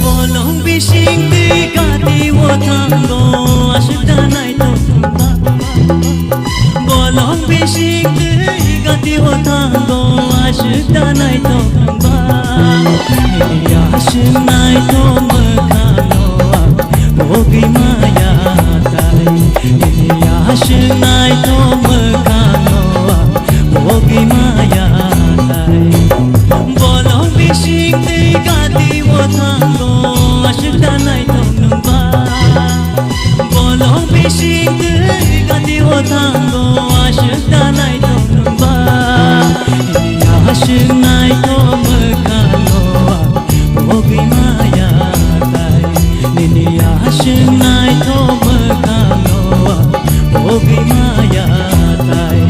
Bolong Besingtwi gati wotango ashda nai tongba Bolong Besingtwi gati wotango ashda nai tongba Yash nai tomkano bogi maya tai Yash nai tomkano bogi maya tai Bolong Besingtwi gati wotango ashda nai tongba Bolong Besingtwi gati wotango ashda nai tongba Yash nai tomkano bogi maya tai Nini yash nai tomkano bogi maya tai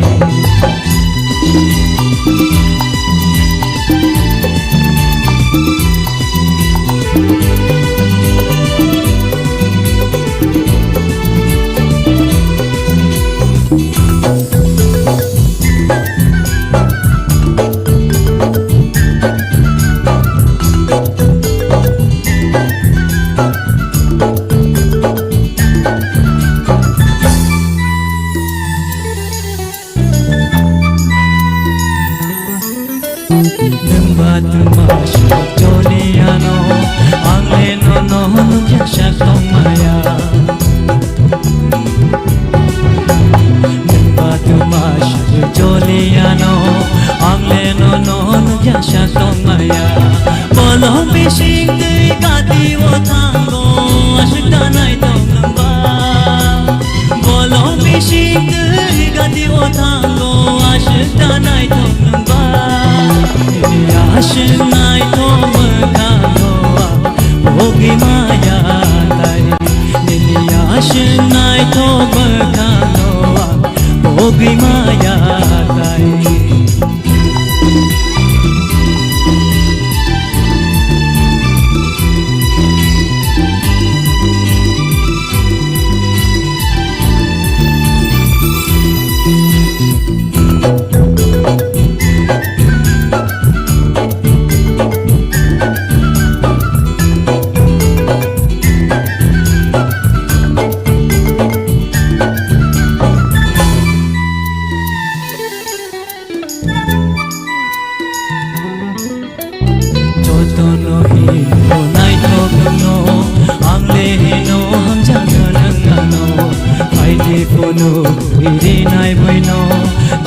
Bolong Besingtwi gati wotango ashda nai tongba Bolong Besingtwi gati wotango ashda nai tongba Yash nai tomkano bogi maya tai Nini yash nai tomkano bogi maya tai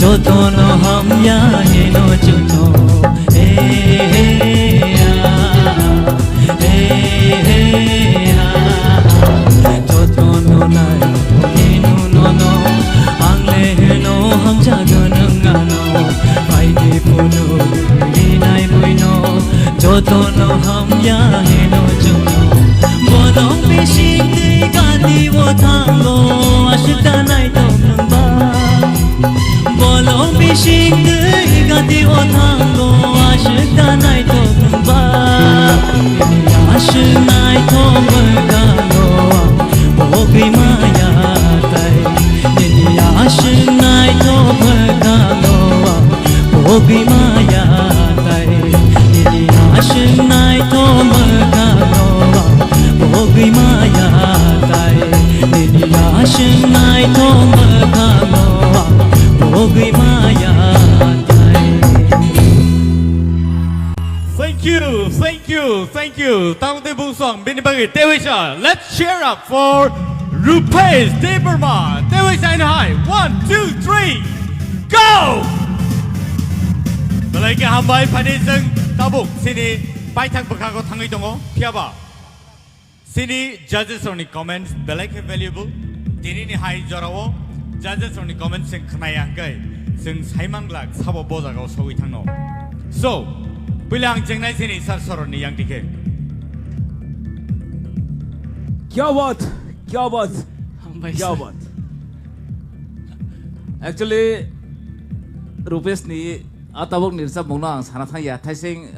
Jotono ham ya hino chuno Jotono nai hino nono angle hino ham jaganangano Paide puno hinai buino Jotono ham ya hino chuno Bolong Besingtwi gati wotango ashda nai tongba Bolong Besingtwi gati wotango ashda nai tongba Yash nai tomkano bogi maya tai Yash nai tomkano bogi maya tai Yash nai tomkano bogi maya tai Yash nai tomkano bogi maya tai Thank you. Tang de bung song bin bagi Tewisha. Let's cheer up for Rupesh Debbarma. Tewisha in high. 1, 2, 3, go! Balai hambai paniseng tabuk sini pai thang pakago thangai dongo piaba. Sini judges only comments balai valuable. Dini ni high jorawo judges only comments sing khnayang kai sing saimangla sabo bojago soi thangno. So bilang jengnai sini sar soron ni yang dike. क्या बात actually Rupesh ने tabuk ni rizab mong ang sana thang ya thaising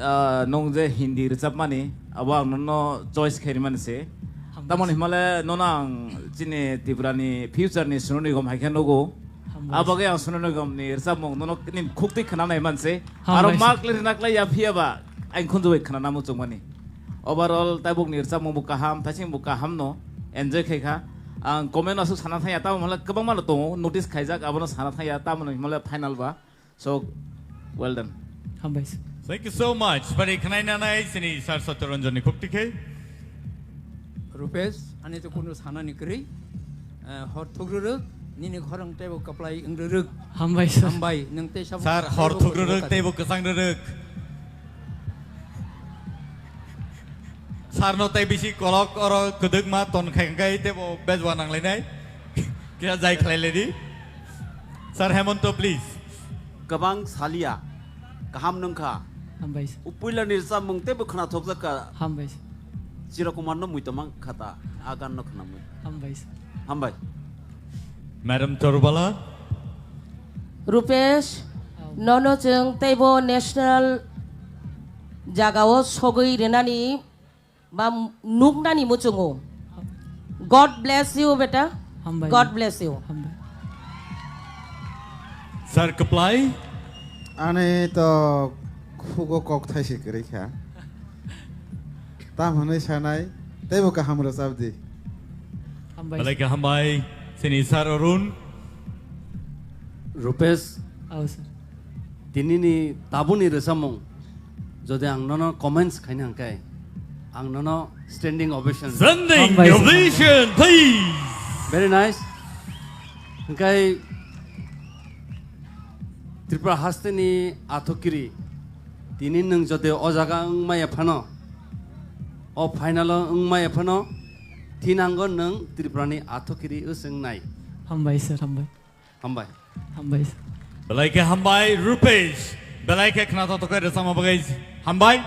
nong je Hindi rizab mani awang no choice khairi man se tamon himale no nang chini Tipra ni future ni sunoni gom haikhan nogo abage ang sunoni gom ni rizab mong no ni khukti khana nai man se aro mark le nakla ya phiaba ain khundu khana namu chungmani overall tabuk ni rizab mong kaham thaising kaham no enjoy khaikha ang comment asu sana thang ya ta mala kabang mal to notice khaijak abono sana thang ya ta mon himale final ba so well done. Thank you so much. Pari kanai nanai sini sar satoranjon ni khukti khe. Rupesh, ani to kuno sana ni kri. Hor thugruruk, nini khorang tebo kaplai ingruruk. Hambai, nang te sab. Sar hor thugruruk tebo kasang ruruk. Sar no tai bisi kolok oro kuduk ma ton khangai tebo bezwa nang lenai. Kira jai khlai ledi. Sir Hemonto please. Kabang salia kaham nungkha upuila nirsa mungte bukhna thokjaka zero commando muitamang khata agan no khna mui hambai Madam Torbala Rupesh nono jeng tebo national jagao sogoi renani ba nugnani muchungo God bless you beta God bless you Sir Kaplai Ane to khugo kok thai se kare kha tam hanai sanai tebo ka hamro sabdi Balai ka hambai sini Sir Arun Rupesh tinini tabuni resamong jodi ang nono comments khaina angkai ang nono standing ovation please very nice angkai Tipra hasteni athokiri tinin nang jode o jaga ngmaya phano o final ngmaya phano tinangon nang Tiprani athokiri useng nai hambai sir hambai Balai ka hambai Rupesh Balai ka khna to kai sama bagai hambai